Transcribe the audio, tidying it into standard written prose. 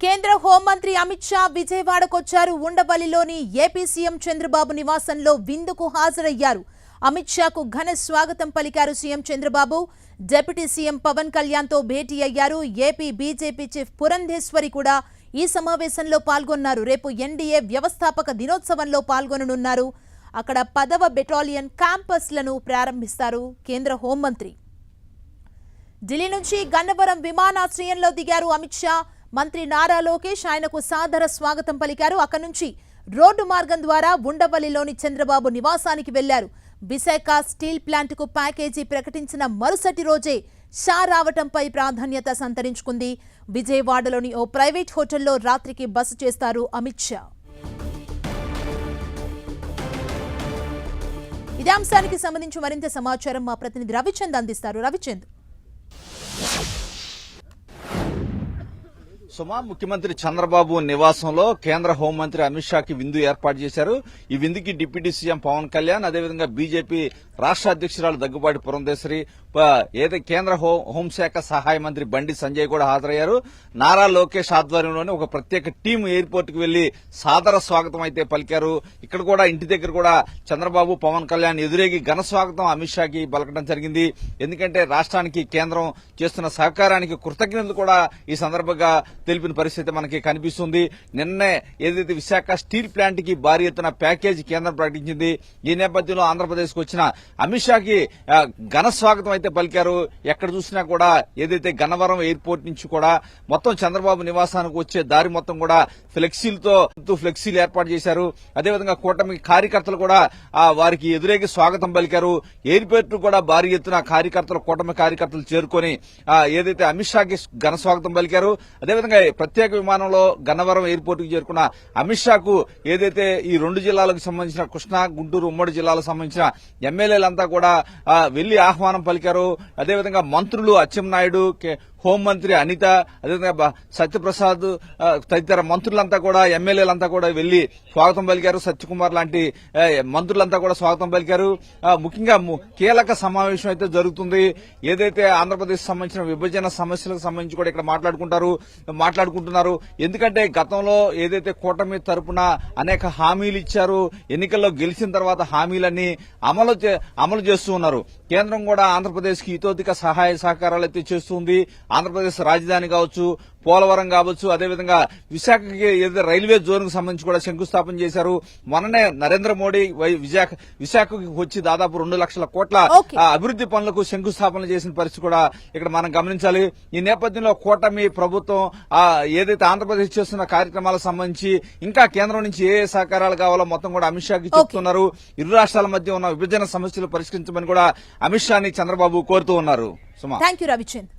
కేంద్ర హోంమంత్రి అమిత్ షా విజయవాడకొచ్చారు. ఉండవల్లిలోని ఏపీ సీఎం చంద్రబాబు నివాసంలో విందుకు హాజరయ్యారు. అమిత్ షాకు ఘన స్వాగతం పలికారు CM Chandrababu. Deputy CM Pawan Kalyan తో భేటీ అయ్యారు. ఏపీ బీజేపీ చీఫ్ పురంధేశ్వరి కూడా ఈ సమావేశంలో పాల్గొన్నారు. రేపు ఎన్డీఏ వ్యవస్థాపక దినోత్సవంలో పాల్గొననున్నారు. అక్కడ 10వ బెటాలియన్ క్యాంపస్లను ప్రారంభిస్తారు కేంద్ర హోంమంత్రి. ఢిల్లీ నుంచి గన్నవరం విమానాశ్రయంలో దిగారు అమిత్ షా. మంత్రి నారా లోకేష్ ఆయనకు సాదర స్వాగతం పలికారు. అక్కడి నుంచి రోడ్డు మార్గం ద్వారా ఉండవల్లిలోని చంద్రబాబు నివాసానికి వెళ్లారు. విశాఖ స్టీల్ ప్లాంట్ కు ప్యాకేజీ ప్రకటించిన మరుసటి రోజే షా రావటంపై ప్రాధాన్యత సంతరించుకుంది. విజయవాడలోని ఓ ప్రైవేట్ హోటల్లో రాత్రికి బస చేస్తారు అమిత్ షా. ఇదే అంశానికి సంబంధించి మరింత సమాచారం మా ప్రతినిధి రవిచంద్ అందిస్తారు. రవిచంద్, ముఖ్యమంత్రి చంద్రబాబు నివాసంలో కేంద్ర హోంమంత్రి అమిత్ షాకి విందు ఏర్పాటు చేశారు. ఈ విందుకి డిప్యూటీ సీఎం పవన్ కళ్యాణ్, అదేవిధంగా బీజేపీ రాష్ట్ర అధ్యక్షురాలు దగ్గుబాటి పురంధేశ్వరి, కేంద్ర హోంశాఖ సహాయ మంత్రి బండి సంజయ్ కూడా హాజరయ్యారు. నారా లోకేష్ ఆధ్వర్యంలోనే ఒక ప్రత్యేక టీం ఎయిర్పోర్ట్ కు వెళ్లి సాదర స్వాగతం అయితే పలికారు. ఇక్కడ కూడా ఇంటి దగ్గర కూడా చంద్రబాబు, పవన్ కళ్యాణ్ ఎదురేగి ఘన స్వాగతం అమిత్ షాకి పలకడం జరిగింది. ఎందుకంటే రాష్ట్రానికి కేంద్రం చేస్తున్న సహకారానికి కృతజ్ఞతలు కూడా ఈ సందర్భంగా తెలిపిన పరిస్థితి మనకి కనిపిస్తుంది. నిన్నే ఏదైతే విశాఖ స్టీల్ ప్లాంట్ కి భారీ ఎత్తున ప్యాకేజీ కేంద్రం ప్రకటించింది. ఈ నేపథ్యంలో ఆంధ్రప్రదేశ్ కు వచ్చిన అమిత్ షాకి ఘన స్వాగతం అయితే పలికారు. ఎక్కడ చూసినా కూడా ఏదైతే గన్నవరం ఎయిర్పోర్ట్ నుంచి కూడా మొత్తం చంద్రబాబు నివాసానికి వచ్చే దారి మొత్తం కూడా ఫ్లెక్సీలు ఏర్పాటు చేశారు. అదేవిధంగా కూటమి కార్యకర్తలు కూడా వారికి ఎదురేగి స్వాగతం పలికారు. ఎయిర్పోర్ట్ కూడా భారీ ఎత్తున కూటమి కార్యకర్తలు చేరుకొని ఏదైతే అమిత్ షాకి ఘన స్వాగతం పలికారు. అదేవిధంగా ప్రత్యేక విమానంలో గన్నవరం ఎయిర్పోర్ట్ కు చేరుకున్న అమిత్ షాకు ఏదైతే ఈ రెండు జిల్లాలకు సంబంధించిన కృష్ణా, గుంటూరు ఉమ్మడి జిల్లాలకు సంబంధించిన ఎమ్మెల్యేలంతా కూడా వెళ్లి ఆహ్వానం పలికారు. అదేవిధంగా మంత్రులు అచ్చెన్నాయుడు, హోంమంత్రి అనిత, అదేవిధంగా సత్యప్రసాద్ తదితర మంత్రులంతా కూడా, ఎమ్మెల్యేలంతా కూడా వెళ్లి స్వాగతం పలికారు. సత్యకుమార్ లాంటి మంత్రులంతా కూడా స్వాగతం పలికారు. ముఖ్యంగా కీలక సమావేశం అయితే జరుగుతుంది. ఏదైతే ఆంధ్రప్రదేశ్ సంబంధించిన విభజన సమస్యలకు సంబంధించి కూడా ఇక్కడ మాట్లాడుకుంటున్నారు. ఎందుకంటే గతంలో ఏదైతే కూటమి తరపున అనేక హామీలు ఇచ్చారు, ఎన్నికల్లో గెలిచిన తర్వాత హామీలన్నీ అమలు చేస్తూ ఉన్నారు. కేంద్రం కూడా ఆంధ్రప్రదేశ్ కి ఇతోధిక సహాయ సహకారాలు అయితే చేస్తుంది. ఆంధ్రప్రదేశ్ రాజధాని కావచ్చు, పోలవరం కావచ్చు, అదేవిధంగా విశాఖకి ఏదైతే రైల్వే జోన్ కు సంబంధించి కూడా శంకుస్థాపన చేశారు. మొన్ననే నరేంద్ర మోడీ విశాఖకి వచ్చి దాదాపు 2 లక్షల కోట్ల అభివృద్ది పనులకు శంకుస్థాపన చేసిన పరిస్థితి కూడా ఇక్కడ మనం గమనించాలి. ఈ నేపథ్యంలో కూటమి ప్రభుత్వం ఏదైతే ఆంధ్రప్రదేశ్ చేస్తున్న కార్యక్రమాలకు సంబంధించి ఇంకా కేంద్రం నుంచి ఏ సహకారాలు కావాలో మొత్తం కూడా అమిత్ షాకి చెప్తున్నారు. ఇరు రాష్ట్రాల మధ్య ఉన్న విభజన సమస్యలు పరిష్కరించమని కూడా అమిత్ షాని చంద్రబాబు కోరుతూ ఉన్నారు. థాంక్యూ రవిచంద్.